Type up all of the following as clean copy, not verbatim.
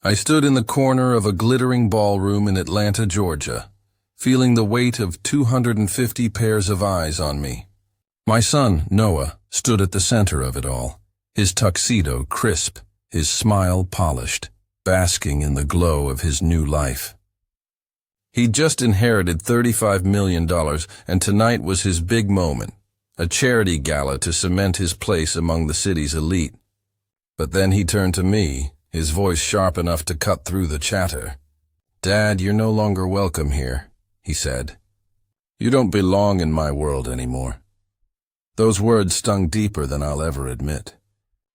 I stood in the corner of a glittering ballroom in Atlanta, Georgia, feeling the weight of 250 pairs of eyes on me. My son, Noah, stood at the center of it all, his tuxedo crisp, his smile polished, basking in the glow of his new life. He'd just inherited $35 million, and tonight was his big moment, a charity gala to cement his place among the city's elite. But then he turned to me, his voice sharp enough to cut through the chatter. "Dad, you're no longer welcome here," he said. "You don't belong in my world anymore." Those words stung deeper than I'll ever admit.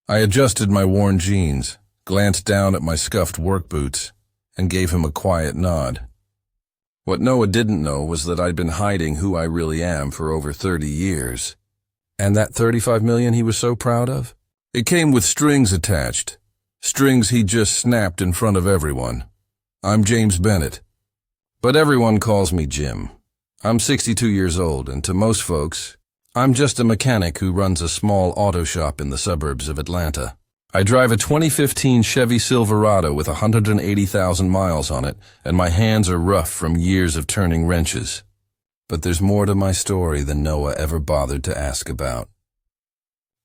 I adjusted my worn jeans, glanced down at my scuffed work boots, and gave him a quiet nod. What Noah didn't know was that I'd been hiding who I really am for over 30 years. And that $35 million he was so proud of? It came with strings attached, strings he just snapped in front of everyone. I'm James Bennett, but everyone calls me Jim. I'm 62 years old, and to most folks, I'm just a mechanic who runs a small auto shop in the suburbs of Atlanta. I drive a 2015 Chevy Silverado with 180,000 miles on it, and my hands are rough from years of turning wrenches. But there's more to my story than Noah ever bothered to ask about.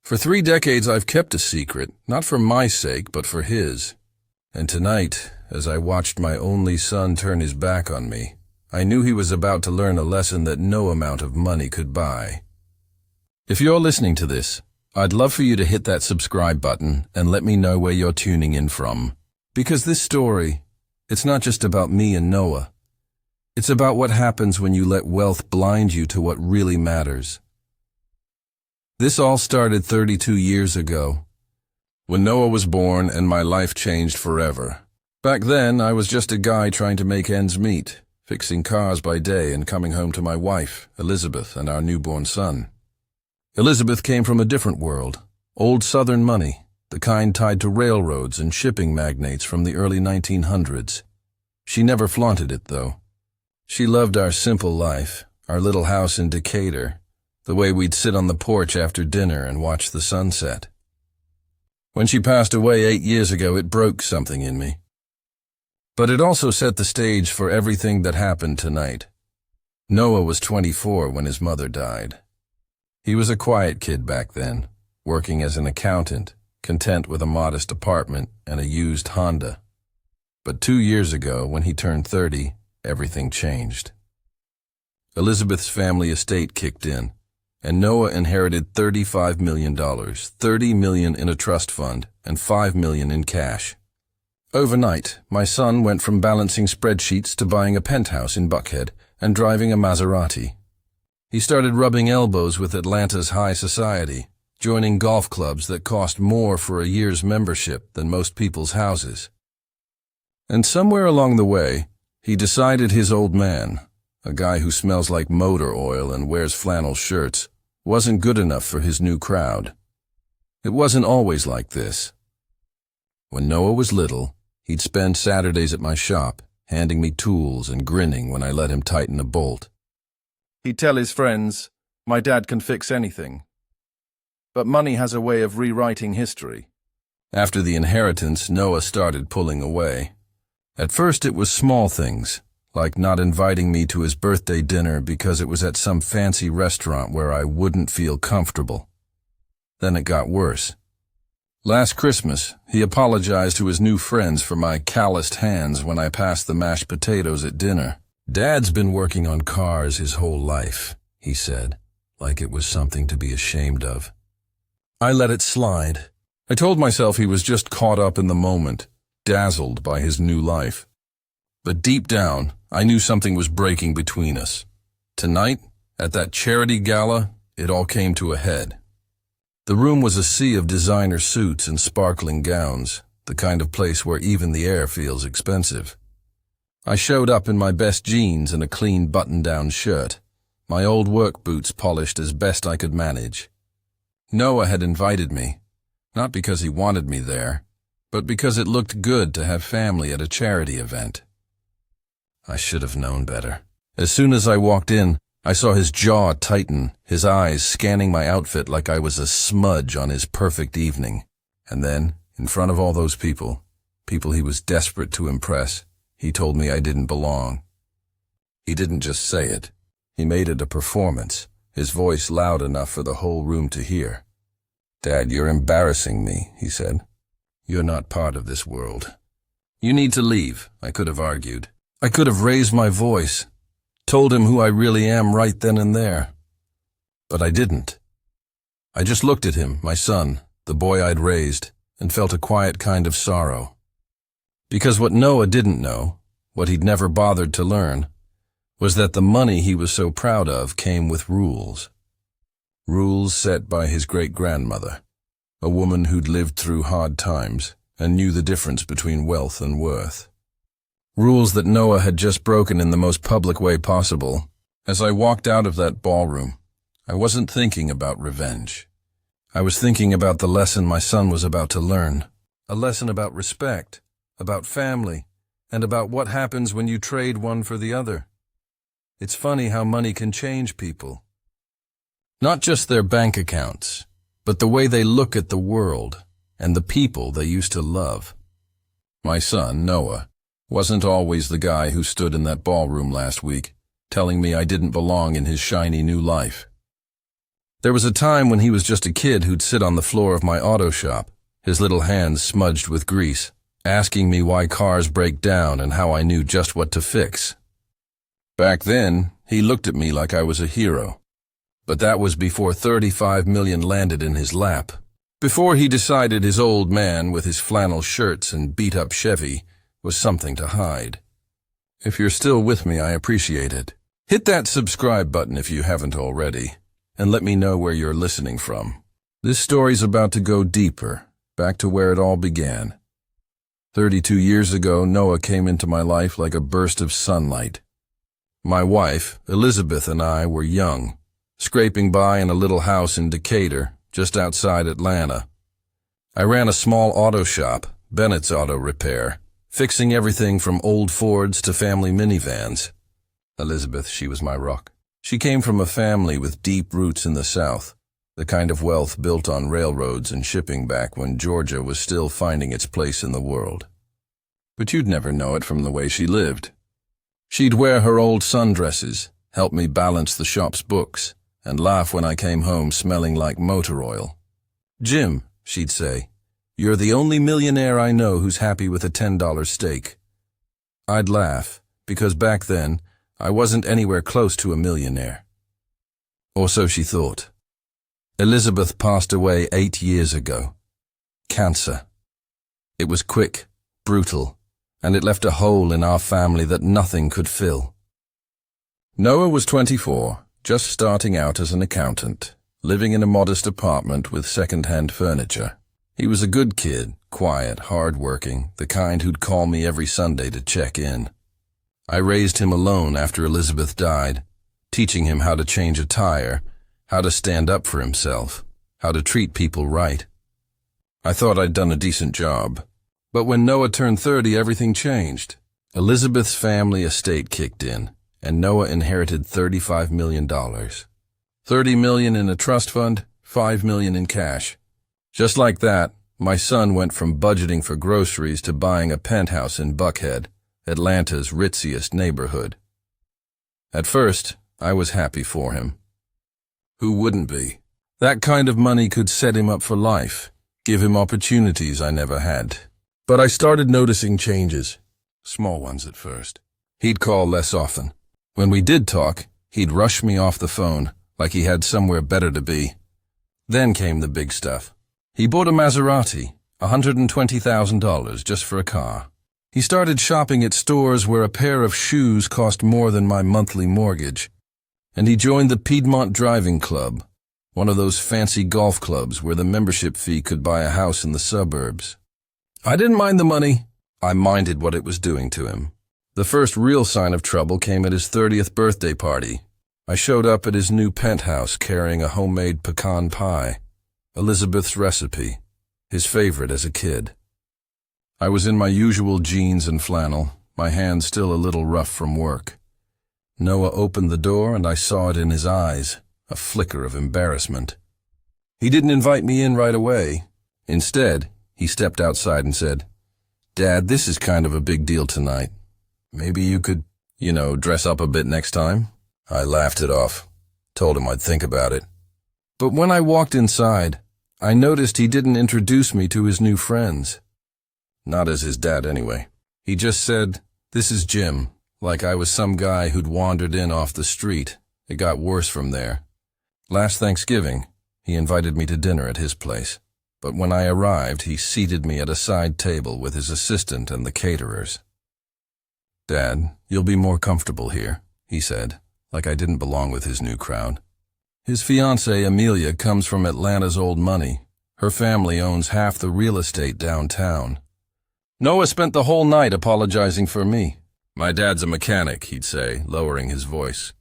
For 3 decades I've kept a secret, not for my sake, but for his. And tonight, as I watched my only son turn his back on me, I knew he was about to learn a lesson that no amount of money could buy. If you're listening to this, I'd love for you to hit that subscribe button and let me know where you're tuning in from. Because this story, it's not just about me and Noah. It's about what happens when you let wealth blind you to what really matters. This all started 32 years ago, when Noah was born and my life changed forever. Back then, I was just a guy trying to make ends meet, fixing cars by day and coming home to my wife, Elizabeth, and our newborn son. Elizabeth came from a different world, old Southern money, the kind tied to railroads and shipping magnates from the early 1900s. She never flaunted it, though. She loved our simple life, our little house in Decatur, the way we'd sit on the porch after dinner and watch the sunset. When she passed away 8 years ago, it broke something in me. But it also set the stage for everything that happened tonight. Noah was 24 when his mother died. He was a quiet kid back then, working as an accountant, content with a modest apartment and a used Honda. But 2 years ago, when he turned 30, everything changed. Elizabeth's family estate kicked in, and Noah inherited $35 million, $30 million in a trust fund, and $5 million in cash. Overnight, my son went from balancing spreadsheets to buying a penthouse in Buckhead and driving a Maserati. He started rubbing elbows with Atlanta's high society, joining golf clubs that cost more for a year's membership than most people's houses. And somewhere along the way, he decided his old man, a guy who smells like motor oil and wears flannel shirts, wasn't good enough for his new crowd. It wasn't always like this. When Noah was little, he'd spend Saturdays at my shop, handing me tools and grinning when I let him tighten a bolt. He'd tell his friends, "My dad can fix anything." But money has a way of rewriting history. After the inheritance, Noah started pulling away. At first it was small things, like not inviting me to his birthday dinner because it was at some fancy restaurant where I wouldn't feel comfortable. Then it got worse. Last Christmas, he apologized to his new friends for my calloused hands when I passed the mashed potatoes at dinner. "Dad's been working on cars his whole life," he said, like it was something to be ashamed of. I let it slide. I told myself he was just caught up in the moment, dazzled by his new life. But deep down, I knew something was breaking between us. Tonight, at that charity gala, it all came to a head. The room was a sea of designer suits and sparkling gowns, the kind of place where even the air feels expensive. I showed up in my best jeans and a clean button-down shirt, my old work boots polished as best I could manage. Noah had invited me, not because he wanted me there, but because it looked good to have family at a charity event. I should have known better. As soon as I walked in, I saw his jaw tighten, his eyes scanning my outfit like I was a smudge on his perfect evening. And then, in front of all those people, people he was desperate to impress. He told me I didn't belong. He didn't just say it. He made it a performance, his voice loud enough for the whole room to hear. "Dad, you're embarrassing me," he said. "You're not part of this world. You need to leave," I could have argued. I could have raised my voice, told him who I really am right then and there. But I didn't. I just looked at him, my son, the boy I'd raised, and felt a quiet kind of sorrow. Because what Noah didn't know, what he'd never bothered to learn, was that the money he was so proud of came with rules. Rules set by his great-grandmother, a woman who'd lived through hard times and knew the difference between wealth and worth. Rules that Noah had just broken in the most public way possible. As I walked out of that ballroom, I wasn't thinking about revenge. I was thinking about the lesson my son was about to learn, a lesson about respect, about family, and about what happens when you trade one for the other. It's funny how money can change people. Not just their bank accounts, but the way they look at the world and the people they used to love. My son, Noah, wasn't always the guy who stood in that ballroom last week, telling me I didn't belong in his shiny new life. There was a time when he was just a kid who'd sit on the floor of my auto shop, his little hands smudged with grease, asking me why cars break down and how I knew just what to fix. Back then, he looked at me like I was a hero. But that was before 35 million landed in his lap. Before he decided his old man with his flannel shirts and beat-up Chevy was something to hide. If you're still with me, I appreciate it. Hit that subscribe button if you haven't already, and let me know where you're listening from. This story's about to go deeper, back to where it all began. 32 years ago, Noah came into my life like a burst of sunlight. My wife, Elizabeth, and I were young, scraping by in a little house in Decatur, just outside Atlanta. I ran a small auto shop, Bennett's Auto Repair, fixing everything from old Fords to family minivans. Elizabeth, she was my rock. She came from a family with deep roots in the South, the kind of wealth built on railroads and shipping back when Georgia was still finding its place in the world. But you'd never know it from the way she lived. She'd wear her old sundresses, help me balance the shop's books, and laugh when I came home smelling like motor oil. "Jim," she'd say, "you're the only millionaire I know who's happy with a $10 steak." I'd laugh, because back then, I wasn't anywhere close to a millionaire. Or so she thought. Elizabeth passed away 8 years ago. Cancer. It was quick, brutal, and it left a hole in our family that nothing could fill. Noah was 24, just starting out as an accountant, living in a modest apartment with second-hand furniture. He was a good kid, quiet, hard-working, the kind who'd call me every Sunday to check in. I raised him alone after Elizabeth died, teaching him how to change a tire, how to stand up for himself, how to treat people right. I thought I'd done a decent job. But when Noah turned 30, everything changed. Elizabeth's family estate kicked in, and Noah inherited $35 million. $30 million in a trust fund, $5 million in cash. Just like that, my son went from budgeting for groceries to buying a penthouse in Buckhead, Atlanta's ritziest neighborhood. At first, I was happy for him. Who wouldn't be? That kind of money could set him up for life, give him opportunities I never had. But I started noticing changes, small ones at first. He'd call less often. When we did talk, he'd rush me off the phone, like he had somewhere better to be. Then came the big stuff. He bought a Maserati, $120,000 just for a car. He started shopping at stores where a pair of shoes cost more than my monthly mortgage. And he joined the Piedmont Driving Club, one of those fancy golf clubs where the membership fee could buy a house in the suburbs. I didn't mind the money. I minded what it was doing to him. The first real sign of trouble came at his 30th birthday party. I showed up at his new penthouse carrying a homemade pecan pie, Elizabeth's recipe, his favorite as a kid. I was in my usual jeans and flannel, my hands still a little rough from work. Noah opened the door and I saw it in his eyes, a flicker of embarrassment. He didn't invite me in right away. Instead, he stepped outside and said, "Dad, this is kind of a big deal tonight. Maybe you could, dress up a bit next time?" I laughed it off, told him I'd think about it. But when I walked inside, I noticed he didn't introduce me to his new friends. Not as his dad, anyway. He just said, "This is Jim," like I was some guy who'd wandered in off the street. It got worse from there. Last Thanksgiving, he invited me to dinner at his place, but when I arrived, he seated me at a side table with his assistant and the caterers. "Dad, you'll be more comfortable here," he said, like I didn't belong with his new crowd. His fiancée, Amelia, comes from Atlanta's old money. Her family owns half the real estate downtown. Noah spent the whole night apologizing for me. "My dad's a mechanic," he'd say, lowering his voice.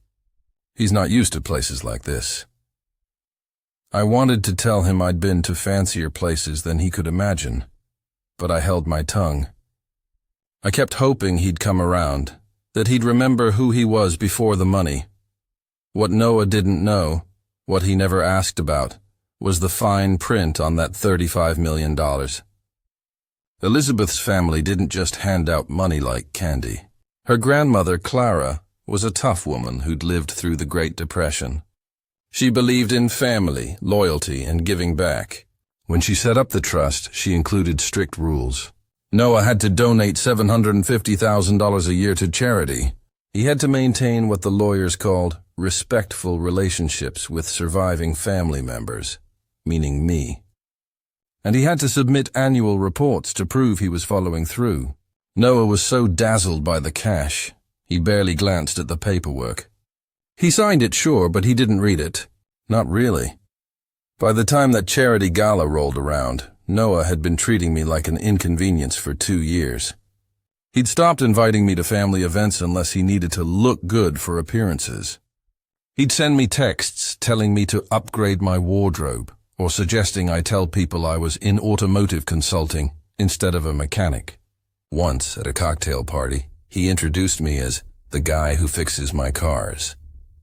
"He's not used to places like this." I wanted to tell him I'd been to fancier places than he could imagine, but I held my tongue. I kept hoping he'd come around, that he'd remember who he was before the money. What Noah didn't know, what he never asked about, was the fine print on that $35 million. Elizabeth's family didn't just hand out money like candy. Her grandmother, Clara, was a tough woman who'd lived through the Great Depression. She believed in family, loyalty, and giving back. When she set up the trust, she included strict rules. Noah had to donate $750,000 a year to charity. He had to maintain what the lawyers called respectful relationships with surviving family members, meaning me. And he had to submit annual reports to prove he was following through. Noah was so dazzled by the cash, he barely glanced at the paperwork. He signed it, sure, but he didn't read it. Not really. By the time that charity gala rolled around, Noah had been treating me like an inconvenience for 2 years. He'd stopped inviting me to family events unless he needed to look good for appearances. He'd send me texts telling me to upgrade my wardrobe, or suggesting I tell people I was in automotive consulting instead of a mechanic. Once, at a cocktail party, he introduced me as the guy who fixes my cars.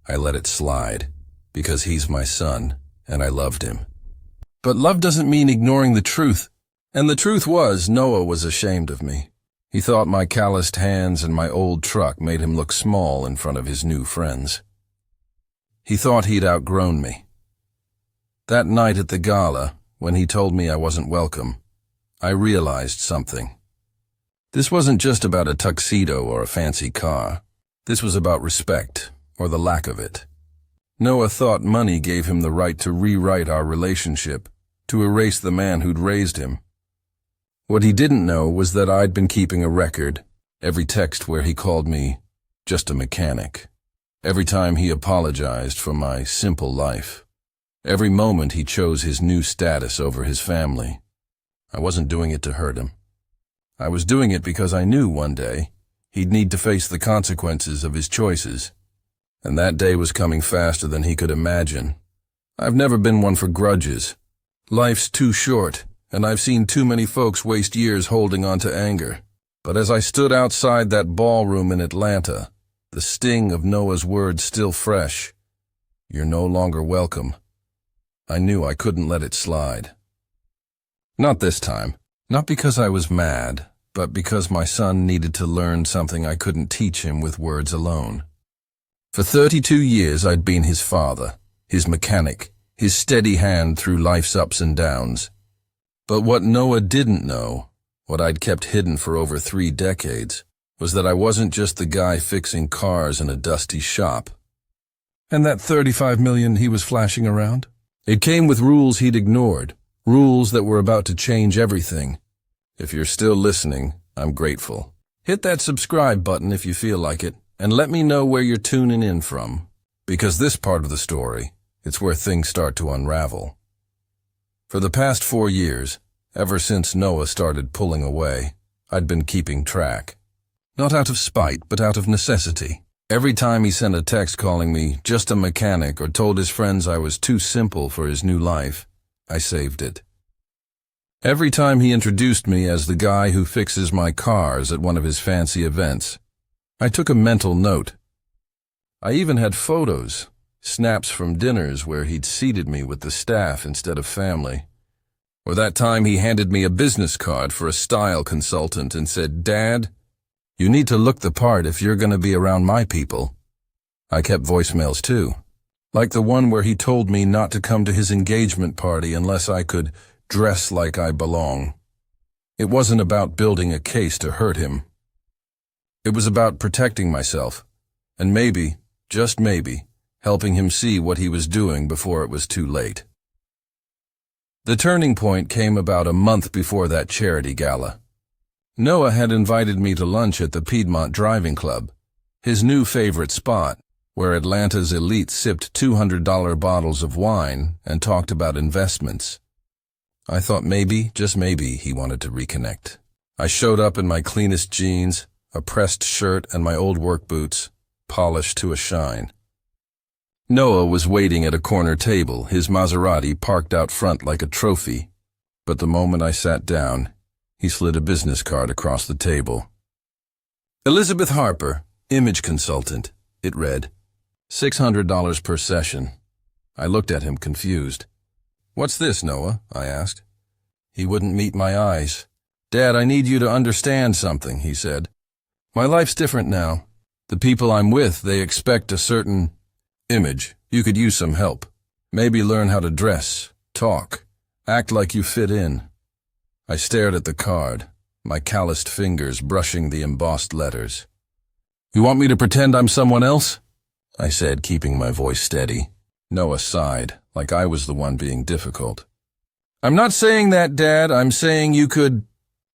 I let it slide, because he's my son, and I loved him. But love doesn't mean ignoring the truth, and the truth was Noah was ashamed of me. He thought my calloused hands and my old truck made him look small in front of his new friends. He thought he'd outgrown me. That night at the gala, when he told me I wasn't welcome, I realized something. This wasn't just about a tuxedo or a fancy car. This was about respect, or the lack of it. Noah thought money gave him the right to rewrite our relationship, to erase the man who'd raised him. What he didn't know was that I'd been keeping a record, every text where he called me just a mechanic, every time he apologized for my simple life, every moment he chose his new status over his family. I wasn't doing it to hurt him. I was doing it because I knew one day he'd need to face the consequences of his choices. And that day was coming faster than he could imagine. I've never been one for grudges. Life's too short, and I've seen too many folks waste years holding on to anger. But as I stood outside that ballroom in Atlanta, the sting of Noah's words still fresh, "You're no longer welcome," I knew I couldn't let it slide. Not this time. Not because I was mad, but because my son needed to learn something I couldn't teach him with words alone. For 32 years I'd been his father, his mechanic, his steady hand through life's ups and downs. But what Noah didn't know, what I'd kept hidden for over 3 decades, was that I wasn't just the guy fixing cars in a dusty shop. And that $35 million he was flashing around? It came with rules he'd ignored, rules that were about to change everything. If you're still listening, I'm grateful. Hit that subscribe button if you feel like it. And let me know where you're tuning in from, because this part of the story, it's where things start to unravel. For the past 4 years, ever since Noah started pulling away, I'd been keeping track. Not out of spite, but out of necessity. Every time he sent a text calling me just a mechanic or told his friends I was too simple for his new life, I saved it. Every time he introduced me as the guy who fixes my cars at one of his fancy events, I took a mental note. I even had photos, snaps from dinners where he'd seated me with the staff instead of family. Or that time he handed me a business card for a style consultant and said, "Dad, you need to look the part if you're going to be around my people." I kept voicemails too, like the one where he told me not to come to his engagement party unless I could dress like I belong. It wasn't about building a case to hurt him. It was about protecting myself, and maybe, just maybe, helping him see what he was doing before it was too late. The turning point came about a month before that charity gala. Noah had invited me to lunch at the Piedmont Driving Club, his new favorite spot, where Atlanta's elite sipped $200 bottles of wine and talked about investments. I thought maybe, just maybe, he wanted to reconnect. I showed up in my cleanest jeans, a pressed shirt, and my old work boots, polished to a shine. Noah was waiting at a corner table, his Maserati parked out front like a trophy. But the moment I sat down, he slid a business card across the table. "Elizabeth Harper, image consultant," it read. $600 per session. I looked at him confused. "What's this, Noah?" I asked. He wouldn't meet my eyes. "Dad, I need you to understand something," he said. "My life's different now. The people I'm with, they expect a certain image. You could use some help. Maybe learn how to dress, talk, act like you fit in." I stared at the card, my calloused fingers brushing the embossed letters. "You want me to pretend I'm someone else?" I said, keeping my voice steady. Noah sighed, like I was the one being difficult. "I'm not saying that, Dad. I'm saying you could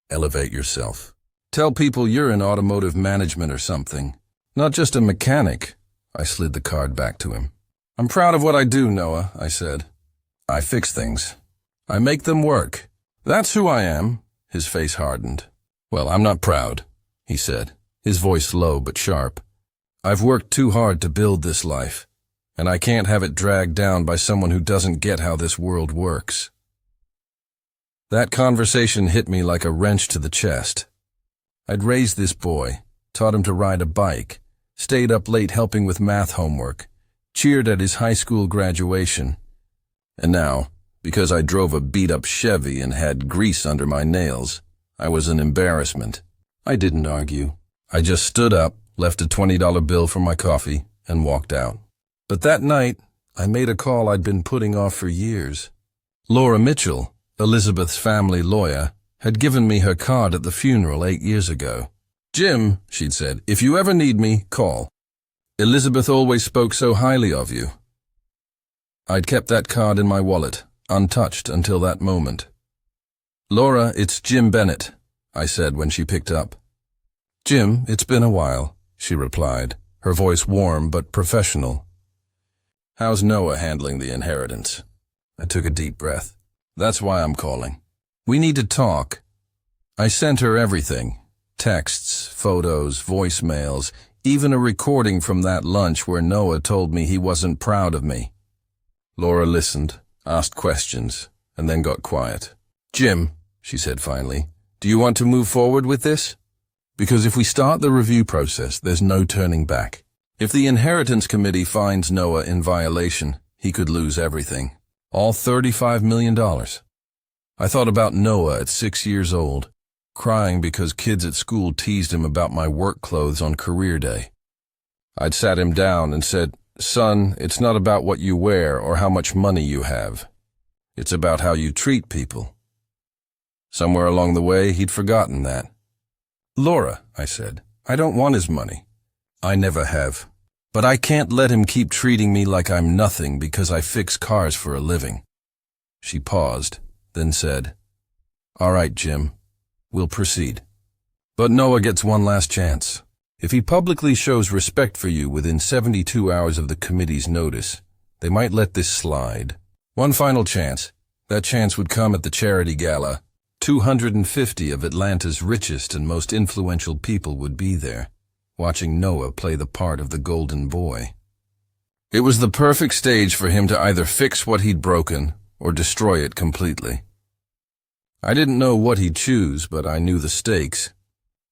elevate yourself. Tell people you're in automotive management or something. Not just a mechanic." I slid the card back to him. "I'm proud of what I do, Noah," I said. "I fix things. I make them work. That's who I am." His face hardened. "Well, I'm not proud," he said, his voice low but sharp. "I've worked too hard to build this life, and I can't have it dragged down by someone who doesn't get how this world works." That conversation hit me like a wrench to the chest. I'd raised this boy, taught him to ride a bike, stayed up late helping with math homework, cheered at his high school graduation. And now, because I drove a beat-up Chevy and had grease under my nails, I was an embarrassment. I didn't argue. I just stood up, left a $20 bill for my coffee, and walked out. But that night, I made a call I'd been putting off for years. Laura Mitchell, Elizabeth's family lawyer, had given me her card at the funeral 8 years ago. "Jim," she'd said, "if you ever need me, call. Elizabeth always spoke so highly of you." I'd kept that card in my wallet, untouched until that moment. "Laura, it's Jim Bennett," I said when she picked up. "Jim, it's been a while," she replied, her voice warm but professional. "How's Noah handling the inheritance?" I took a deep breath. "That's why I'm calling. We need to talk." I sent her everything. Texts, photos, voicemails, even a recording from that lunch where Noah told me he wasn't proud of me. Laura listened, asked questions, and then got quiet. "Jim," she said finally, "do you want to move forward with this? Because if we start the review process, there's no turning back. If the inheritance committee finds Noah in violation, he could lose everything. All $35 million. I thought about Noah at 6 years old, crying because kids at school teased him about my work clothes on career day. I'd sat him down and said, "Son, it's not about what you wear or how much money you have. It's about how you treat people." Somewhere along the way, he'd forgotten that. "Laura," I said, "I don't want his money. I never have. But I can't let him keep treating me like I'm nothing because I fix cars for a living." She paused, then said, "All right, Jim. We'll proceed. But Noah gets one last chance. If he publicly shows respect for you within 72 hours of the committee's notice, they might let this slide. One final chance. That chance would come at the charity gala. 250 of Atlanta's richest and most influential people would be there, watching Noah play the part of the golden boy. It was the perfect stage for him to either fix what he'd broken or destroy it completely. I didn't know what he'd choose, but I knew the stakes.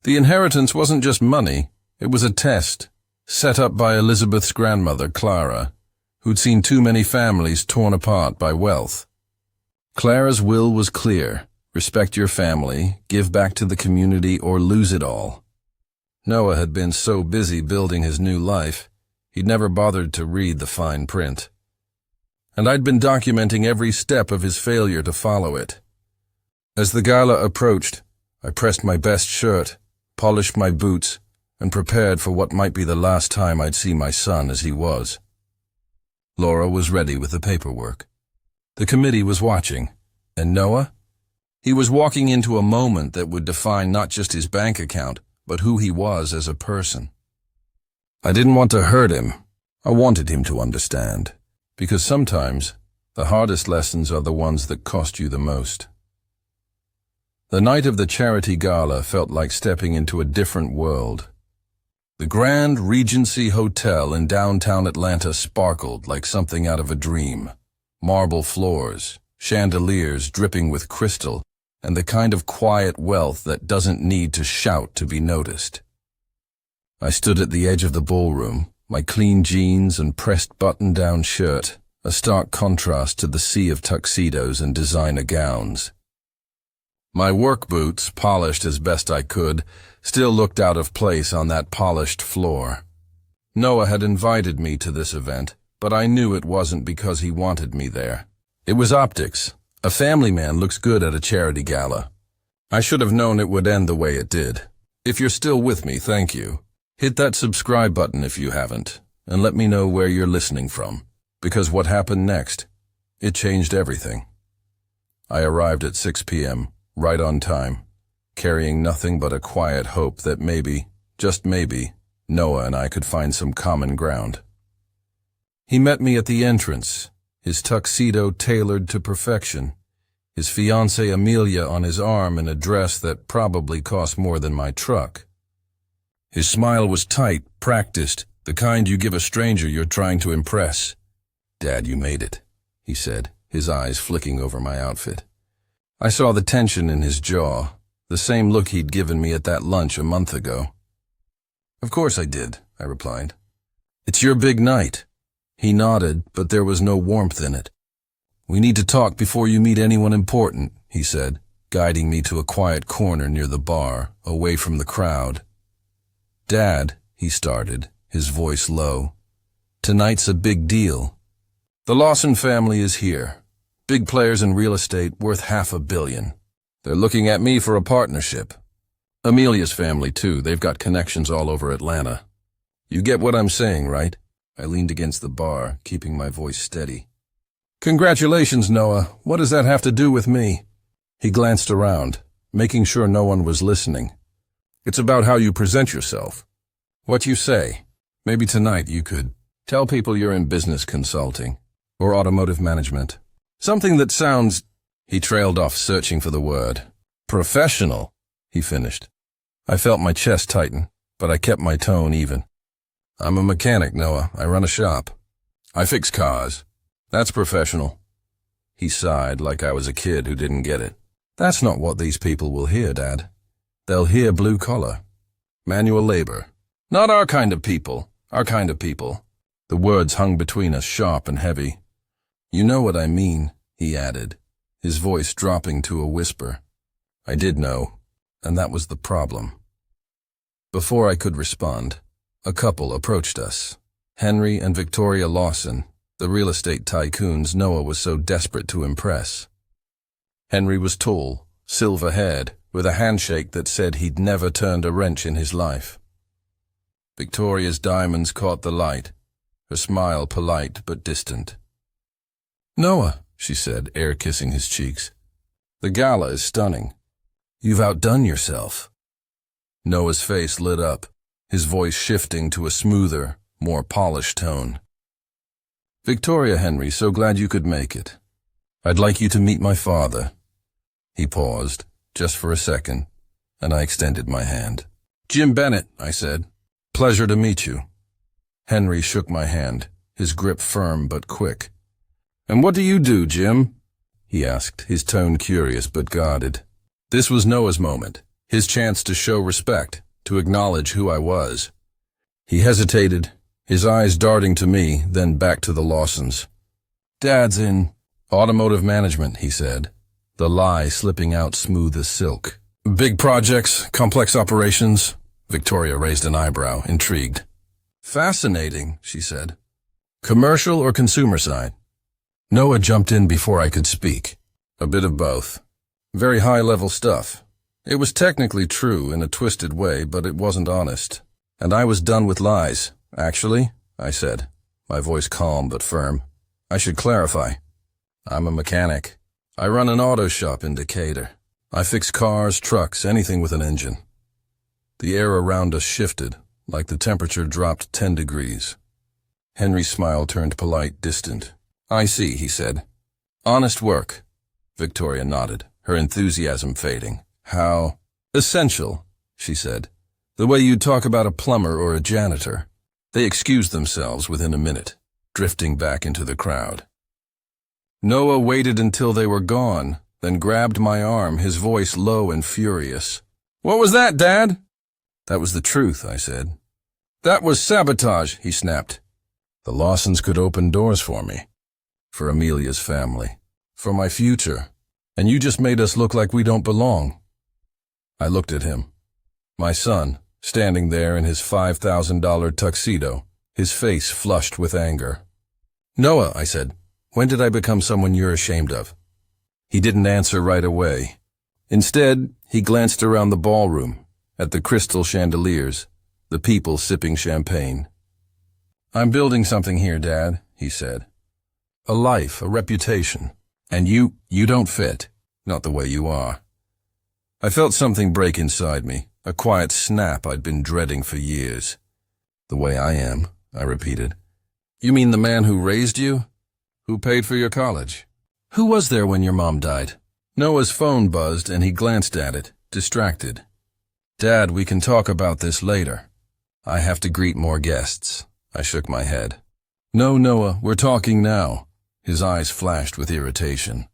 The inheritance wasn't just money, it was a test, set up by Elizabeth's grandmother, Clara, who'd seen too many families torn apart by wealth. Clara's will was clear. Respect your family, give back to the community, or lose it all. Noah had been so busy building his new life, he'd never bothered to read the fine print. And I'd been documenting every step of his failure to follow it. As the gala approached, I pressed my best shirt, polished my boots, and prepared for what might be the last time I'd see my son as he was. Laura was ready with the paperwork. The committee was watching, and Noah? He was walking into a moment that would define not just his bank account, but who he was as a person. I didn't want to hurt him. I wanted him to understand, because sometimes the hardest lessons are the ones that cost you the most. The night of the charity gala felt like stepping into a different world. The Grand Regency Hotel in downtown Atlanta sparkled like something out of a dream. Marble floors, chandeliers dripping with crystal, and the kind of quiet wealth that doesn't need to shout to be noticed. I stood at the edge of the ballroom, my clean jeans and pressed button-down shirt, a stark contrast to the sea of tuxedos and designer gowns. My work boots, polished as best I could, still looked out of place on that polished floor. Noah had invited me to this event, but I knew it wasn't because he wanted me there. It was optics. A family man looks good at a charity gala. I should have known it would end the way it did. If you're still with me, thank you. Hit that subscribe button if you haven't, and let me know where you're listening from, because what happened next, it changed everything. I arrived at 6 p.m., right on time, carrying nothing but a quiet hope that maybe, just maybe, Noah and I could find some common ground. He met me at the entrance, his tuxedo tailored to perfection, his fiancée Amelia on his arm in a dress that probably cost more than my truck. His smile was tight, practiced, the kind you give a stranger you're trying to impress. "Dad, you made it," he said, his eyes flicking over my outfit. I saw the tension in his jaw, the same look he'd given me at that lunch a month ago. "Of course I did," I replied. "It's your big night." He nodded, but there was no warmth in it. "We need to talk before you meet anyone important," he said, guiding me to a quiet corner near the bar, away from the crowd. "Dad," he started, his voice low, "tonight's a big deal. The Lawson family is here. Big players in real estate worth $500 million. They're looking at me for a partnership. Amelia's family, too. They've got connections all over Atlanta. You get what I'm saying, right?" I leaned against the bar, keeping my voice steady. "Congratulations, Noah. What does that have to do with me?" He glanced around, making sure no one was listening. "It's about how you present yourself. What you say. Maybe tonight you could tell people you're in business consulting or automotive management. Something that sounds—" He trailed off, searching for the word. "Professional," he finished. I felt my chest tighten, but I kept my tone even. "I'm a mechanic, Noah. I run a shop. I fix cars. That's professional." He sighed like I was a kid who didn't get it. "That's not what these people will hear, Dad. They'll hear blue collar. Manual labor. Not our kind of people. Our kind of people." The words hung between us, sharp and heavy. "You know what I mean," he added, his voice dropping to a whisper. I did know, and that was the problem. Before I could respond, a couple approached us. Henry and Victoria Lawson, the real estate tycoons Noah was so desperate to impress. Henry was tall, silver-haired, with a handshake that said he'd never turned a wrench in his life. Victoria's diamonds caught the light, her smile polite but distant. "Noah," she said, air-kissing his cheeks, "the gala is stunning. You've outdone yourself." Noah's face lit up, his voice shifting to a smoother, more polished tone. "Victoria, Henry, so glad you could make it. I'd like you to meet my father." He paused, just for a second, and I extended my hand. "Jim Bennett," I said. "Pleasure to meet you." Henry shook my hand, his grip firm but quick. "And what do you do, Jim?" he asked, his tone curious but guarded. This was Noah's moment, his chance to show respect, to acknowledge who I was. He hesitated, his eyes darting to me, then back to the Lawsons. "Dad's in Automotive management, he said, the lie slipping out smooth as silk. Big projects, complex operations. Victoria raised an eyebrow, intrigued. Fascinating, she said. Commercial or consumer side? Noah jumped in before I could speak. A bit of both. Very high-level stuff. It was technically true in a twisted way, but it wasn't honest. And I was done with lies. Actually, I said, my voice calm but firm, I should clarify. I'm a mechanic. I run an auto shop in Decatur. I fix cars, trucks, anything with an engine. The air around us shifted, like the temperature dropped 10 degrees. Henry's smile turned polite, distant. I see, he said. Honest work. Victoria nodded, her enthusiasm fading. How? Essential, she said. The way you'd talk about a plumber or a janitor. They excused themselves within a minute, drifting back into the crowd. Noah waited until they were gone, then grabbed my arm, his voice low and furious. What was that, Dad? That was the truth, I said. That was sabotage, he snapped. The Lawsons could open doors for me. For Amelia's family. For my future. And you just made us look like we don't belong. I looked at him. My son, standing there in his $5,000 tuxedo, his face flushed with anger. Noah, I said, when did I become someone you're ashamed of? He didn't answer right away. Instead, he glanced around the ballroom, at the crystal chandeliers, the people sipping champagne. I'm building something here, Dad, he said. A life, a reputation. And you don't fit, not the way you are. I felt something break inside me, a quiet snap I'd been dreading for years. The way I am, I repeated. You mean the man who raised you? Who paid for your college? Who was there when your mom died? Noah's phone buzzed and he glanced at it, distracted. Dad, we can talk about this later. I have to greet more guests. I shook my head. No, Noah, we're talking now. His eyes flashed with irritation.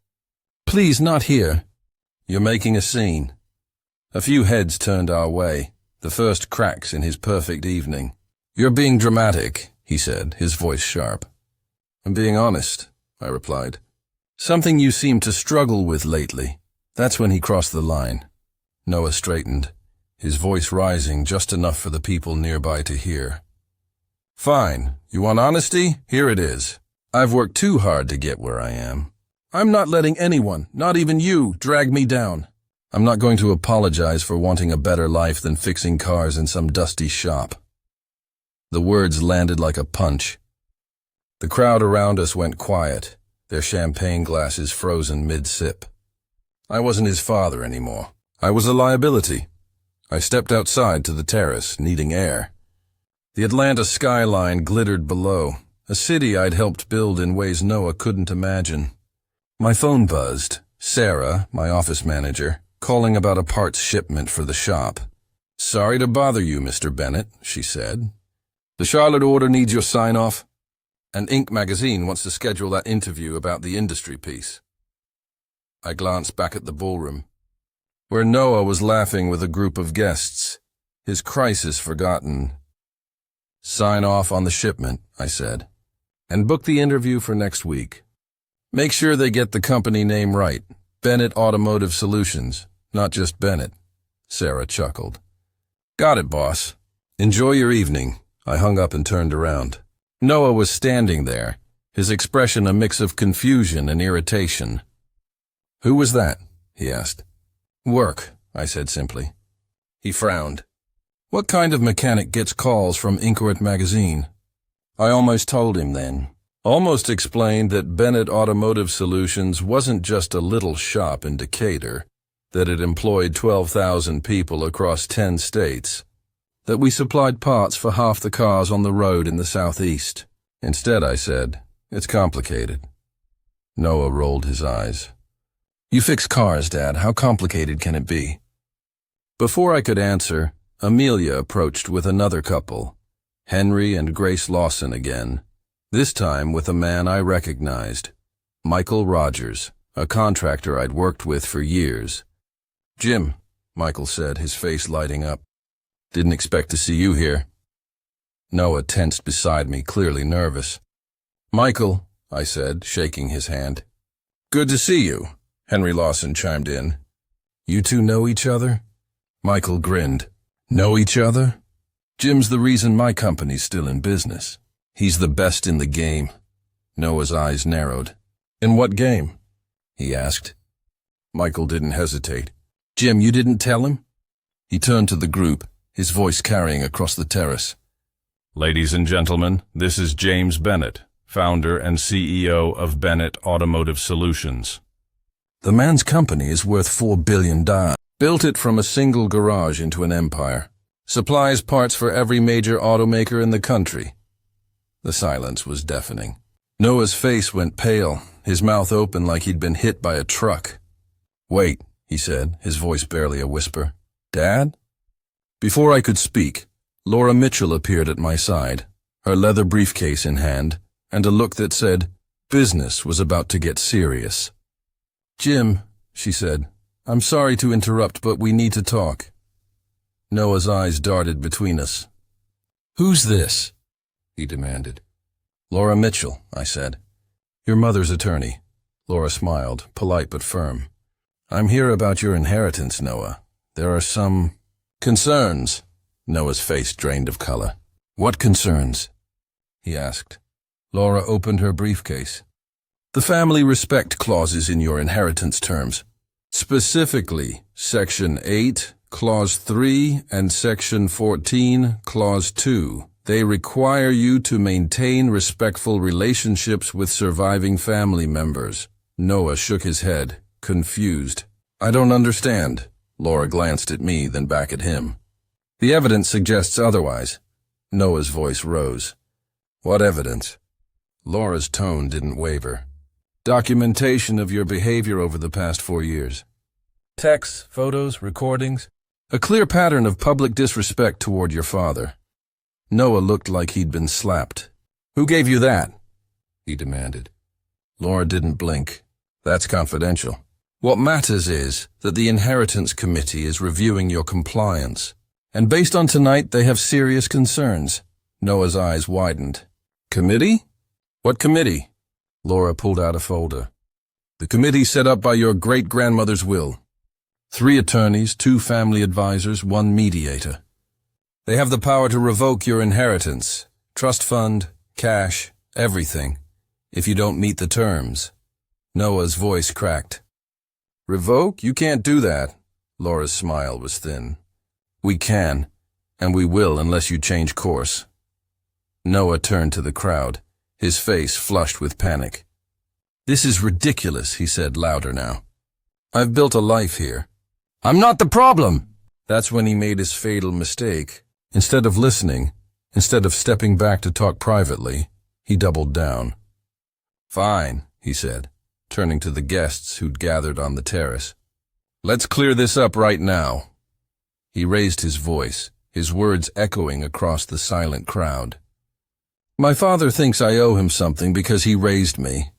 Please, not here. You're making a scene. A few heads turned our way, the first cracks in his perfect evening. You're being dramatic, he said, his voice sharp. I'm being honest, I replied. Something you seem to struggle with lately. That's when he crossed the line. Noah straightened, his voice rising just enough for the people nearby to hear. Fine. You want honesty? Here it is. I've worked too hard to get where I am. I'm not letting anyone, not even you, drag me down. I'm not going to apologize for wanting a better life than fixing cars in some dusty shop. The words landed like a punch. The crowd around us went quiet, their champagne glasses frozen mid-sip. I wasn't his father anymore. I was a liability. I stepped outside to the terrace, needing air. The Atlanta skyline glittered below, a city I'd helped build in ways Noah couldn't imagine. My phone buzzed. Sarah, my office manager, calling about a parts shipment for the shop. Sorry to bother you, Mr. Bennett, she said. The Charlotte order needs your sign-off. And Inc. magazine wants to schedule that interview about the industry piece. I glanced back at the ballroom, where Noah was laughing with a group of guests, his crisis forgotten. Sign off on the shipment, I said, and book the interview for next week. Make sure they get the company name right, Bennett Automotive Solutions, not just Bennett. Sarah chuckled. Got it, boss. Enjoy your evening. I hung up and turned around. Noah was standing there, his expression a mix of confusion and irritation. Who was that? He asked. Work, I said simply. He frowned. What kind of mechanic gets calls from Inc. magazine? I almost told him then. Almost explained that Bennett Automotive Solutions wasn't just a little shop in Decatur, that it employed 12,000 people across 10 states, that we supplied parts for half the cars on the road in the southeast. Instead, I said, it's complicated. Noah rolled his eyes. You fix cars, Dad. How complicated can it be? Before I could answer, Amelia approached with another couple, Henry and Grace Lawson again, this time with a man I recognized, Michael Rogers, a contractor I'd worked with for years. Jim, Michael said, his face lighting up. Didn't expect to see you here. Noah tensed beside me, clearly nervous. Michael, I said, shaking his hand. Good to see you, Henry Lawson chimed in. You two know each other? Michael grinned. Know each other? Jim's the reason my company's still in business. He's the best in the game. Noah's eyes narrowed. In what game? He asked. Michael didn't hesitate. Jim, you didn't tell him? He turned to the group, his voice carrying across the terrace. Ladies and gentlemen, this is James Bennett, founder and CEO of Bennett Automotive Solutions. The man's company is worth $4 billion. Built it from a single garage into an empire. Supplies parts for every major automaker in the country. The silence was deafening. Noah's face went pale, his mouth open like he'd been hit by a truck. Wait, he said, his voice barely a whisper. Dad? Before I could speak, Laura Mitchell appeared at my side, her leather briefcase in hand, and a look that said, business was about to get serious. Jim, she said, I'm sorry to interrupt, but we need to talk. Noah's eyes darted between us. Who's this? He demanded. Laura Mitchell, I said. Your mother's attorney. Laura smiled, polite but firm. I'm here about your inheritance, Noah. There are some concerns. Noah's face drained of color. What concerns? He asked. Laura opened her briefcase. The family respect clauses in your inheritance terms. Specifically, Section 8, Clause 3, and Section 14, Clause 2. They require you to maintain respectful relationships with surviving family members. Noah shook his head, confused. I don't understand. Laura glanced at me, then back at him. The evidence suggests otherwise. Noah's voice rose. What evidence? Laura's tone didn't waver. Documentation of your behavior over the past 4 years. Texts, photos, recordings. A clear pattern of public disrespect toward your father. Noah looked like he'd been slapped. Who gave you that? He demanded. Laura didn't blink. That's confidential. What matters is that the Inheritance Committee is reviewing your compliance. And based on tonight, they have serious concerns. Noah's eyes widened. Committee? What committee? Laura pulled out a folder. The committee set up by your great-grandmother's will. 3 attorneys, 2 family advisors, 1 mediator. They have the power to revoke your inheritance, trust fund, cash, everything, if you don't meet the terms. Noah's voice cracked. Revoke? You can't do that. Laura's smile was thin. We can, and we will unless you change course. Noah turned to the crowd, his face flushed with panic. This is ridiculous, he said louder now. I've built a life here. I'm not the problem. That's when he made his fatal mistake. Instead of listening, instead of stepping back to talk privately, he doubled down. Fine, he said, turning to the guests who'd gathered on the terrace. Let's clear this up right now. He raised his voice, his words echoing across the silent crowd. My father thinks I owe him something because he raised me.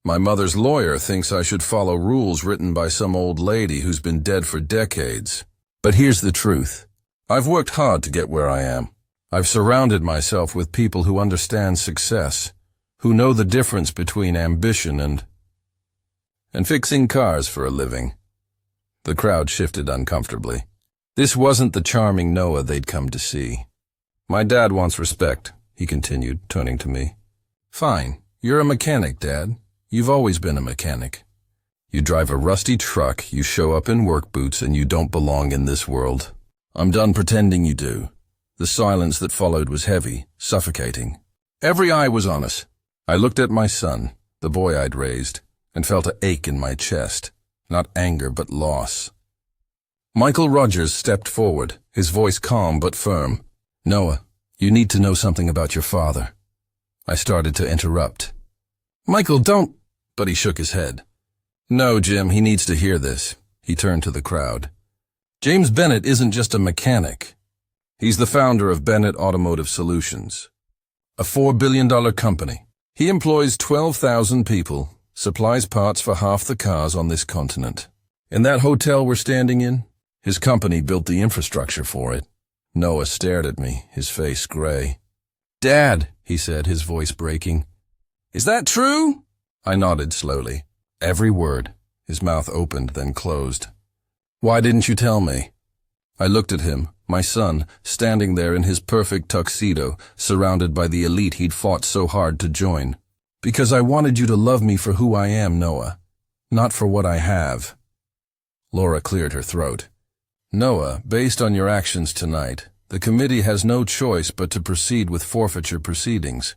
My mother's lawyer thinks I should follow rules written by some old lady who's been dead for decades. But here's the truth. I've worked hard to get where I am. I've surrounded myself with people who understand success, who know the difference between ambition and fixing cars for a living. The crowd shifted uncomfortably. This wasn't the charming Noah they'd come to see. My dad wants respect, he continued, turning to me. Fine, you're a mechanic, Dad. You've always been a mechanic. You drive a rusty truck, you show up in work boots, and you don't belong in this world. I'm done pretending you do. The silence that followed was heavy, suffocating. Every eye was on us. I looked at my son, the boy I'd raised, and felt an ache in my chest. Not anger, but loss. Michael Rogers stepped forward, his voice calm but firm. Noah, you need to know something about your father. I started to interrupt. Michael, don't... But he shook his head. No, Jim, he needs to hear this. He turned to the crowd. James Bennett isn't just a mechanic. He's the founder of Bennett Automotive Solutions, a $4 billion company. He employs 12,000 people, supplies parts for half the cars on this continent. In that hotel we're standing in, his company built the infrastructure for it. Noah stared at me, his face gray. Dad, he said, his voice breaking. Is that true? I nodded slowly. Every word. His mouth opened, then closed. Why didn't you tell me? I looked at him, my son, standing there in his perfect tuxedo, surrounded by the elite he'd fought so hard to join. Because I wanted you to love me for who I am, Noah, not for what I have. Laura cleared her throat. Noah, based on your actions tonight, the committee has no choice but to proceed with forfeiture proceedings.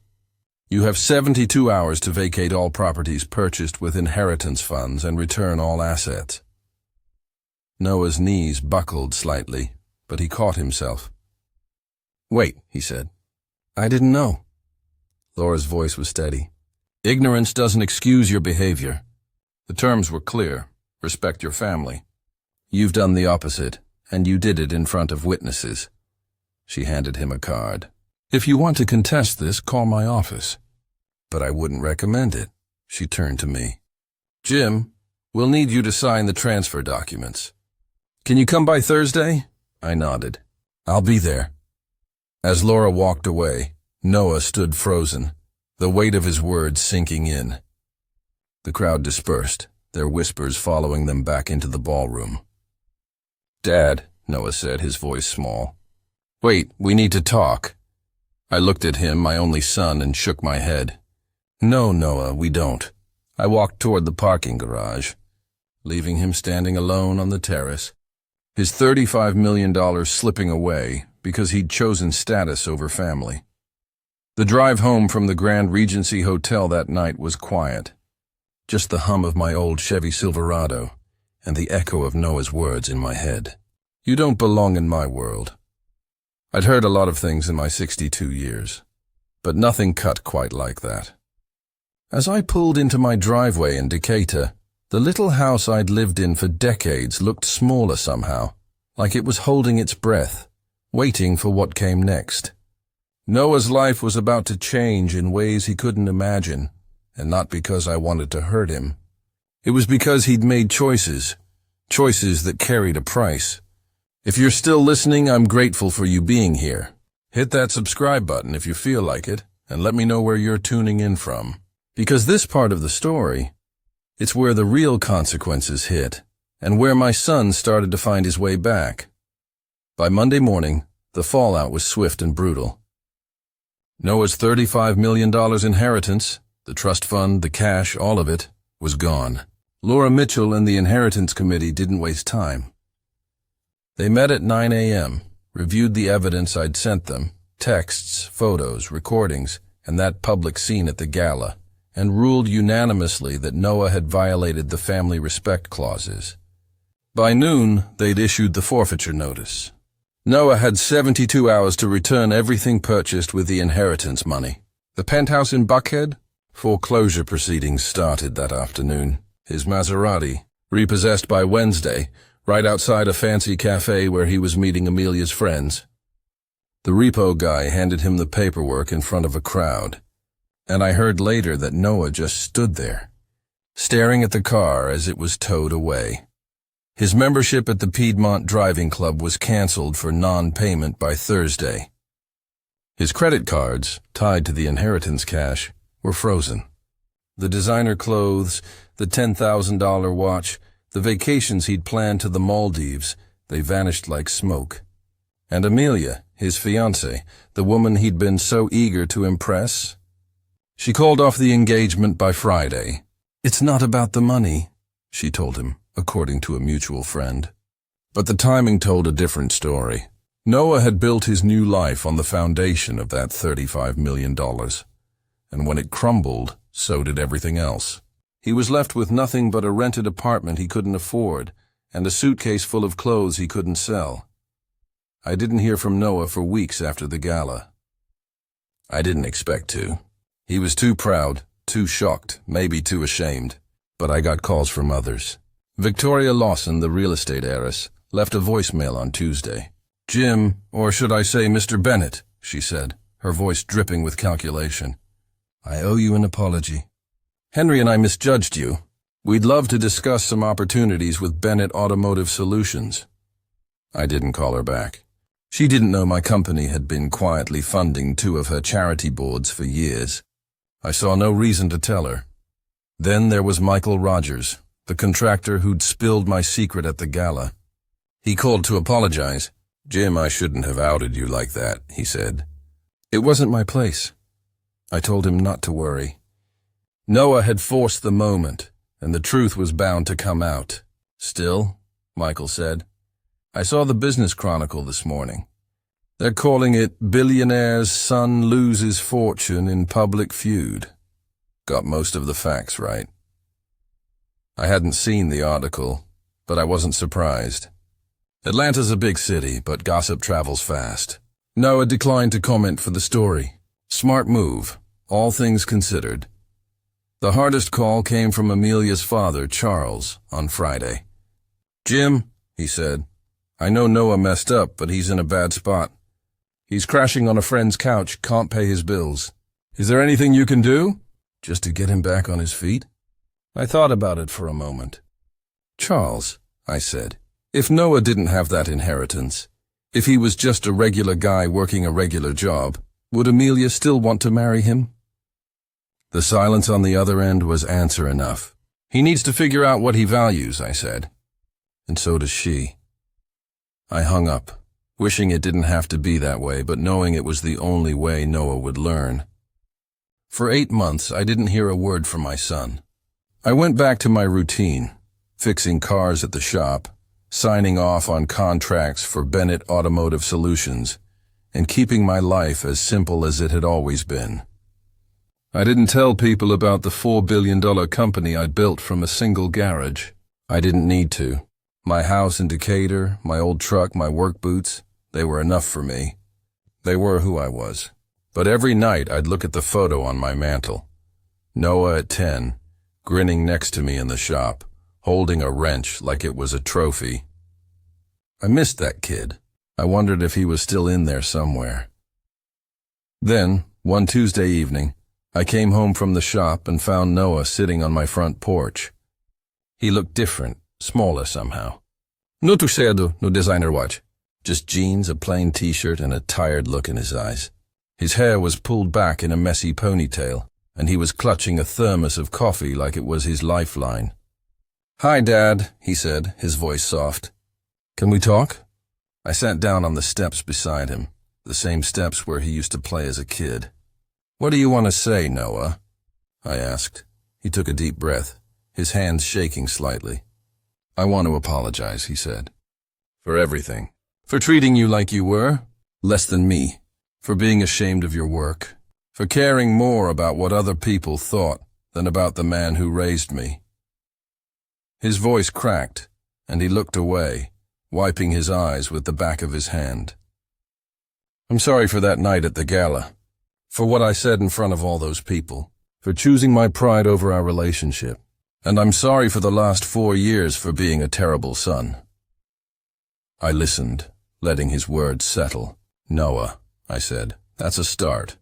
You have 72 hours to vacate all properties purchased with inheritance funds and return all assets. Noah's knees buckled slightly, but he caught himself. Wait, he said. I didn't know. Laura's voice was steady. Ignorance doesn't excuse your behavior. The terms were clear. Respect your family. You've done the opposite, and you did it in front of witnesses. She handed him a card. If you want to contest this, call my office. But I wouldn't recommend it. She turned to me. Jim, we'll need you to sign the transfer documents. Can you come by Thursday? I nodded. I'll be there. As Laura walked away, Noah stood frozen, the weight of his words sinking in. The crowd dispersed, their whispers following them back into the ballroom. Dad, Noah said, his voice small. Wait, we need to talk. I looked at him, my only son, and shook my head. No, Noah, we don't. I walked toward the parking garage, leaving him standing alone on the terrace, his $35 million slipping away because he'd chosen status over family. The drive home from the Grand Regency Hotel that night was quiet. Just the hum of my old Chevy Silverado and the echo of Noah's words in my head. You don't belong in my world. I'd heard a lot of things in my 62 years, but nothing cut quite like that. As I pulled into my driveway in Decatur, the little house I'd lived in for decades looked smaller somehow, like it was holding its breath, waiting for what came next. Noah's life was about to change in ways he couldn't imagine, and not because I wanted to hurt him. It was because he'd made choices that carried a price. If you're still listening, I'm grateful for you being here. Hit that subscribe button if you feel like it, and let me know where you're tuning in from. Because this part of the story, it's where the real consequences hit, and where my son started to find his way back. By Monday morning, the fallout was swift and brutal. Noah's $35 million inheritance, the trust fund, the cash, all of it, was gone. Laura Mitchell and the Inheritance Committee didn't waste time. They met at 9 a.m., reviewed the evidence I'd sent them, texts, photos, recordings, and that public scene at the gala, and ruled unanimously that Noah had violated the family respect clauses. By noon, they'd issued the forfeiture notice. Noah had 72 hours to return everything purchased with the inheritance money. The penthouse in Buckhead? Foreclosure proceedings started that afternoon. His Maserati, repossessed by Wednesday, right outside a fancy cafe where he was meeting Amelia's friends. The repo guy handed him the paperwork in front of a crowd, and I heard later that Noah just stood there, staring at the car as it was towed away. His membership at the Piedmont Driving Club was canceled for non-payment by Thursday. His credit cards, tied to the inheritance cash, were frozen. The designer clothes, the $10,000 watch, the vacations he'd planned to the Maldives, they vanished like smoke. And Amelia, his fiancée, the woman he'd been so eager to impress? She called off the engagement by Friday. It's not about the money, she told him, according to a mutual friend. But the timing told a different story. Noah had built his new life on the foundation of that $35 million. And when it crumbled, so did everything else. He was left with nothing but a rented apartment he couldn't afford, and a suitcase full of clothes he couldn't sell. I didn't hear from Noah for weeks after the gala. I didn't expect to. He was too proud, too shocked, maybe too ashamed. But I got calls from others. Victoria Lawson, the real estate heiress, left a voicemail on Tuesday. Jim, or should I say Mr. Bennett, she said, her voice dripping with calculation. I owe you an apology. Henry and I misjudged you. We'd love to discuss some opportunities with Bennett Automotive Solutions. I didn't call her back. She didn't know my company had been quietly funding 2 of her charity boards for years. I saw no reason to tell her. Then there was Michael Rogers, the contractor who'd spilled my secret at the gala. He called to apologize. "Jim, I shouldn't have outed you like that," he said. "It wasn't my place." I told him not to worry. Noah had forced the moment, and the truth was bound to come out. "Still," Michael said, "I saw the Business Chronicle this morning. They're calling it Billionaire's Son Loses Fortune in Public Feud." Got most of the facts right. I hadn't seen the article, but I wasn't surprised. Atlanta's a big city, but gossip travels fast. Noah declined to comment for the story. Smart move, all things considered. The hardest call came from Amelia's father, Charles, on Friday. "Jim," he said, "I know Noah messed up, but he's in a bad spot. He's crashing on a friend's couch, can't pay his bills. Is there anything you can do? Just to get him back on his feet?" I thought about it for a moment. "Charles," I said, "if Noah didn't have that inheritance, if he was just a regular guy working a regular job, would Amelia still want to marry him?" The silence on the other end was answer enough. "He needs to figure out what he values," I said. "And so does she." I hung up, wishing it didn't have to be that way, but knowing it was the only way Noah would learn. For 8 months, I didn't hear a word from my son. I went back to my routine, fixing cars at the shop, signing off on contracts for Bennett Automotive Solutions, and keeping my life as simple as it had always been. I didn't tell people about the $4 billion company I'd built from a single garage. I didn't need to. My house in Decatur, my old truck, my work boots, they were enough for me. They were who I was. But every night I'd look at the photo on my mantel. Noah at 10, grinning next to me in the shop, holding a wrench like it was a trophy. I missed that kid. I wondered if he was still in there somewhere. Then, one Tuesday evening, I came home from the shop and found Noah sitting on my front porch. He looked different, smaller somehow. No tuxedo, no designer watch. Just jeans, a plain t-shirt, and a tired look in his eyes. His hair was pulled back in a messy ponytail, and he was clutching a thermos of coffee like it was his lifeline. "Hi, Dad," he said, his voice soft. "Can we talk?" I sat down on the steps beside him, the same steps where he used to play as a kid. "What do you want to say, Noah?" I asked. He took a deep breath, his hands shaking slightly. "I want to apologize," he said. "For everything. For treating you like you were, less than me. For being ashamed of your work. For caring more about what other people thought than about the man who raised me." His voice cracked, and he looked away, wiping his eyes with the back of his hand. "I'm sorry for that night at the gala. For what I said in front of all those people. For choosing my pride over our relationship. And I'm sorry for the last 4 years for being a terrible son." I listened, letting his words settle. "Noah," I said, "that's a start.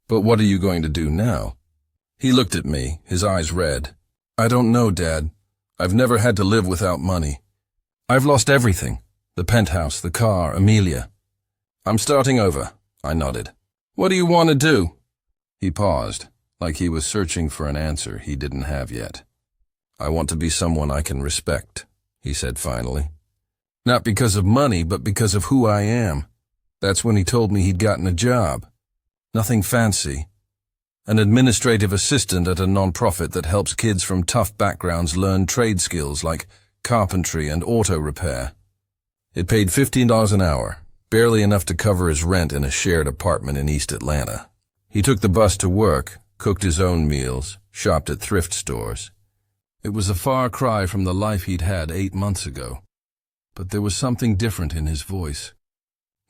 But what are you going to do now?" He looked at me, his eyes red. "I don't know, Dad. I've never had to live without money. I've lost everything. The penthouse, the car, Amelia. I'm starting over," I nodded. "What do you want to do?" He paused, like he was searching for an answer he didn't have yet. "I want to be someone I can respect," he said finally. "Not because of money, but because of who I am." That's when he told me he'd gotten a job. Nothing fancy. An administrative assistant at a nonprofit that helps kids from tough backgrounds learn trade skills like carpentry and auto repair. It paid $15 an hour, barely enough to cover his rent in a shared apartment in East Atlanta. He took the bus to work, cooked his own meals, shopped at thrift stores. It was a far cry from the life he'd had 8 months ago. But there was something different in his voice.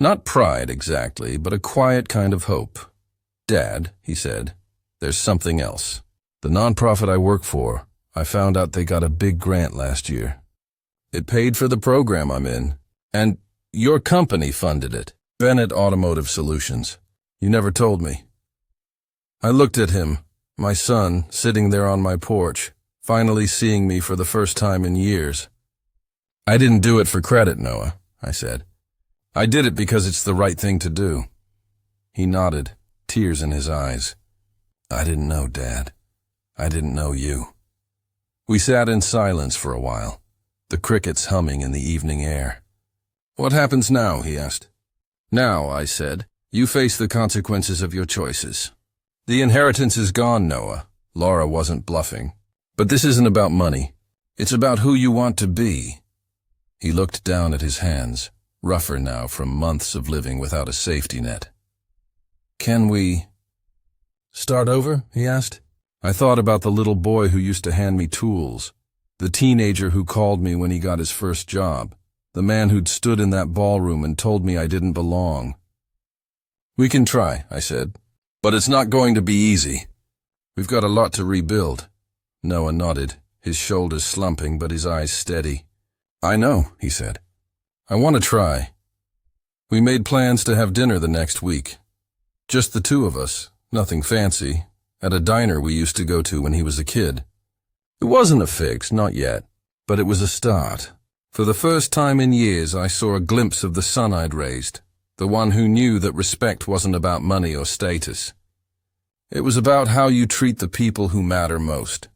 Not pride exactly, but a quiet kind of hope. "Dad," he said, "there's something else. The nonprofit I work for, I found out they got a big grant last year. It paid for the program I'm in, and your company funded it. Bennett Automotive Solutions. You never told me." I looked at him, my son, sitting there on my porch, finally seeing me for the first time in years. "I didn't do it for credit, Noah," I said. "I did it because it's the right thing to do." He nodded, tears in his eyes. "I didn't know, Dad. I didn't know you." We sat in silence for a while, the crickets humming in the evening air. "What happens now?" he asked. "Now," I said, "you face the consequences of your choices. The inheritance is gone, Noah." Laura wasn't bluffing. "But this isn't about money. It's about who you want to be." He looked down at his hands, rougher now from months of living without a safety net. "Can we start over?" he asked. I thought about the little boy who used to hand me tools, the teenager who called me when he got his first job, the man who'd stood in that ballroom and told me I didn't belong. "We can try," I said, "but it's not going to be easy. We've got a lot to rebuild." Noah nodded, his shoulders slumping but his eyes steady. "I know," he said. "I want to try." We made plans to have dinner the next week. Just the two of us, nothing fancy, at a diner we used to go to when he was a kid. It wasn't a fix, not yet, but it was a start. For the first time in years I saw a glimpse of the son I'd raised, the one who knew that respect wasn't about money or status. It was about how you treat the people who matter most.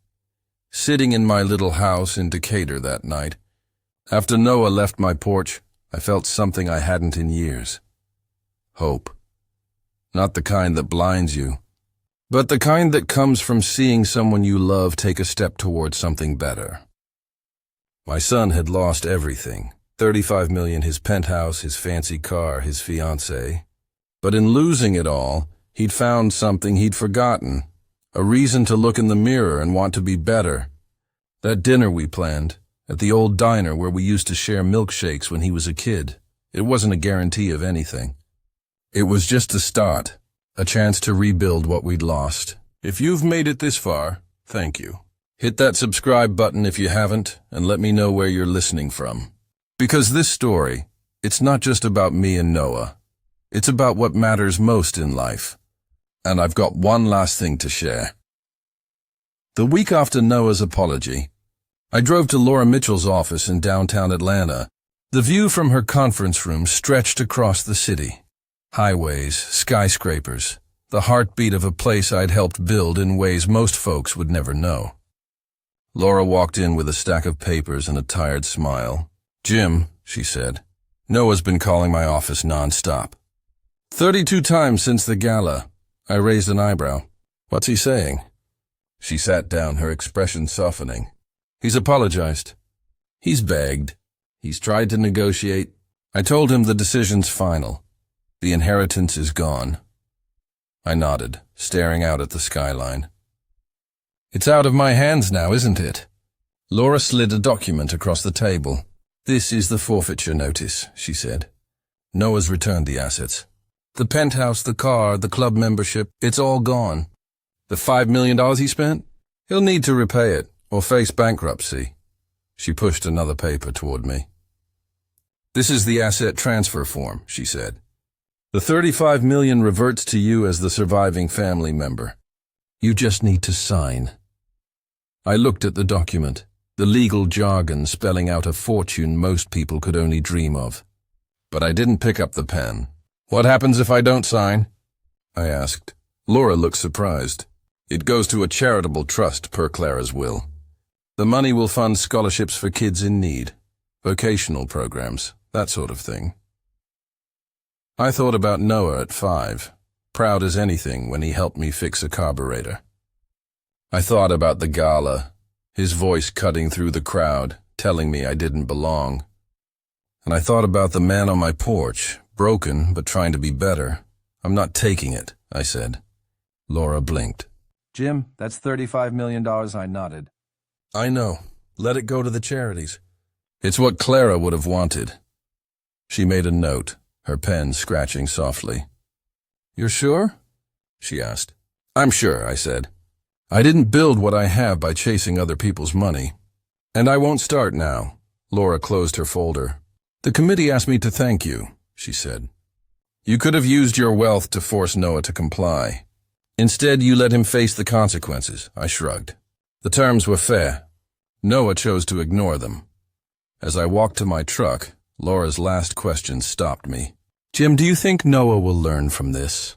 Sitting in my little house in Decatur that night, after Noah left my porch, I felt something I hadn't in years. Hope. Not the kind that blinds you, but the kind that comes from seeing someone you love take a step towards something better. My son had lost everything. $35 million, his penthouse, his fancy car, his fiancée. But in losing it all, he'd found something he'd forgotten, a reason to look in the mirror and want to be better. That dinner we planned, at the old diner where we used to share milkshakes when he was a kid, it wasn't a guarantee of anything. It was just a start, a chance to rebuild what we'd lost. If you've made it this far, thank you. Hit that subscribe button if you haven't, and let me know where you're listening from. Because this story, it's not just about me and Noah. It's about what matters most in life. And I've got one last thing to share. The week after Noah's apology, I drove to Laura Mitchell's office in downtown Atlanta. The view from her conference room stretched across the city. Highways, skyscrapers, the heartbeat of a place I'd helped build in ways most folks would never know. Laura walked in with a stack of papers and a tired smile. "Jim," she said, "Noah's been calling my office nonstop. 32 times since the gala." I raised an eyebrow. "What's he saying?" She sat down, her expression softening. "He's apologized. He's begged. He's tried to negotiate. I told him the decision's final. The inheritance is gone." I nodded, staring out at the skyline. "It's out of my hands now, isn't it?" Laura slid a document across the table. "This is the forfeiture notice," she said. "Noah's returned the assets. The penthouse, the car, the club membership, it's all gone. The $5 million he spent? He'll need to repay it, or face bankruptcy." She pushed another paper toward me. "This is the asset transfer form," she said. "The $35 million reverts to you as the surviving family member. You just need to sign." I looked at the document, the legal jargon spelling out a fortune most people could only dream of. But I didn't pick up the pen. "What happens if I don't sign?" I asked. Laura looked surprised. "It goes to a charitable trust per Clara's will. The money will fund scholarships for kids in need, vocational programs, that sort of thing." I thought about Noah at 5, proud as anything when he helped me fix a carburetor. I thought about the gala, his voice cutting through the crowd, telling me I didn't belong. And I thought about the man on my porch, broken but trying to be better. "I'm not taking it," I said. Laura blinked. "Jim, that's $35 million, I nodded. "I know. Let it go to the charities." "It's what Clara would have wanted." She made a note, her pen scratching softly. "You're sure?" she asked. "I'm sure," I said. "I didn't build what I have by chasing other people's money. And I won't start now." Laura closed her folder. "The committee asked me to thank you," she said. "You could have used your wealth to force Noah to comply. Instead, you let him face the consequences." I shrugged. "The terms were fair. Noah chose to ignore them." As I walked to my truck, Laura's last question stopped me. "Jim, do you think Noah will learn from this?"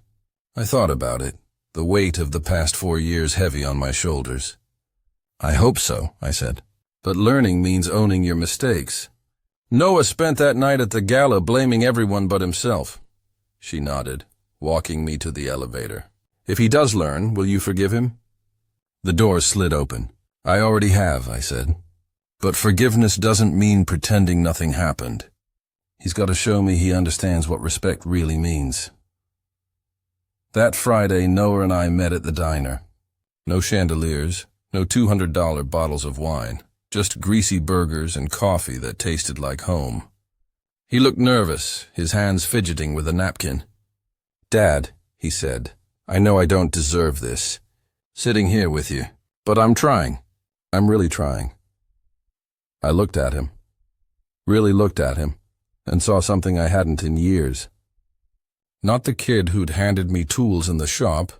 I thought about it, the weight of the past 4 years heavy on my shoulders. I hope so, I said. But learning means owning your mistakes. Noah spent that night at the gala blaming everyone but himself. She nodded, walking me to the elevator. If he does learn, will you forgive him? The door slid open. I already have, I said. But forgiveness doesn't mean pretending nothing happened. He's got to show me he understands what respect really means. That Friday, Noah and I met at the diner. No chandeliers, no $200 bottles of wine, just greasy burgers and coffee that tasted like home. He looked nervous, his hands fidgeting with a napkin. "Dad," he said, "I know I don't deserve this, sitting here with you, but I'm trying. I'm really trying." I looked at him, really looked at him, and saw something I hadn't in years. Not the kid who'd handed me tools in the shop,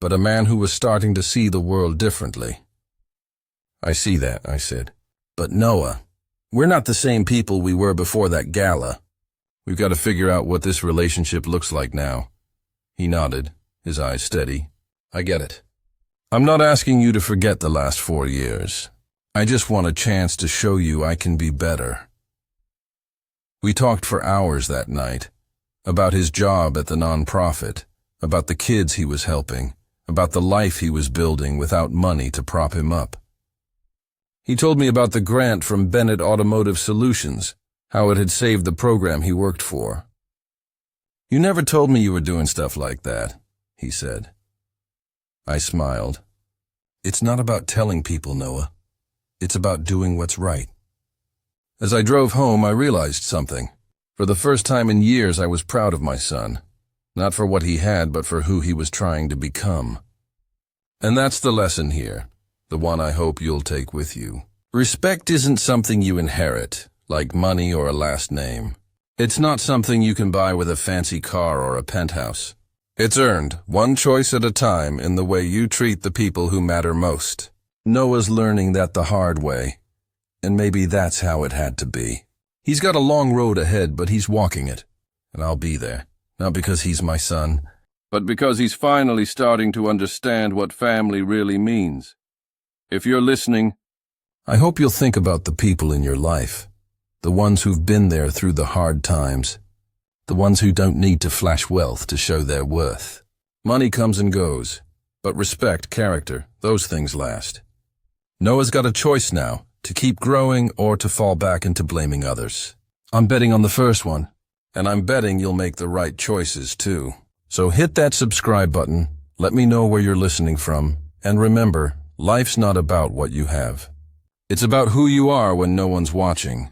but a man who was starting to see the world differently. "I see that," I said. "But Noah, we're not the same people we were before that gala. We've got to figure out what this relationship looks like now." He nodded, his eyes steady. "I get it. I'm not asking you to forget the last 4 years. I just want a chance to show you I can be better." We talked for hours that night, about his job at the nonprofit, about the kids he was helping, about the life he was building without money to prop him up. He told me about the grant from Bennett Automotive Solutions, how it had saved the program he worked for. "You never told me you were doing stuff like that," he said. I smiled. "It's not about telling people, Noah. It's about doing what's right." As I drove home, I realized something. For the first time in years, I was proud of my son. Not for what he had, but for who he was trying to become. And that's the lesson here, the one I hope you'll take with you. Respect isn't something you inherit, like money or a last name. It's not something you can buy with a fancy car or a penthouse. It's earned, one choice at a time, in the way you treat the people who matter most. Noah's learning that the hard way, and maybe that's how it had to be. He's got a long road ahead, but he's walking it, and I'll be there, not because he's my son, but because he's finally starting to understand what family really means. If you're listening, I hope you'll think about the people in your life, the ones who've been there through the hard times, the ones who don't need to flash wealth to show their worth. Money comes and goes, but respect, character, those things last. Noah's got a choice now, to keep growing or to fall back into blaming others. I'm betting on the first one, and I'm betting you'll make the right choices too. So hit that subscribe button, let me know where you're listening from, and remember, life's not about what you have. It's about who you are when no one's watching.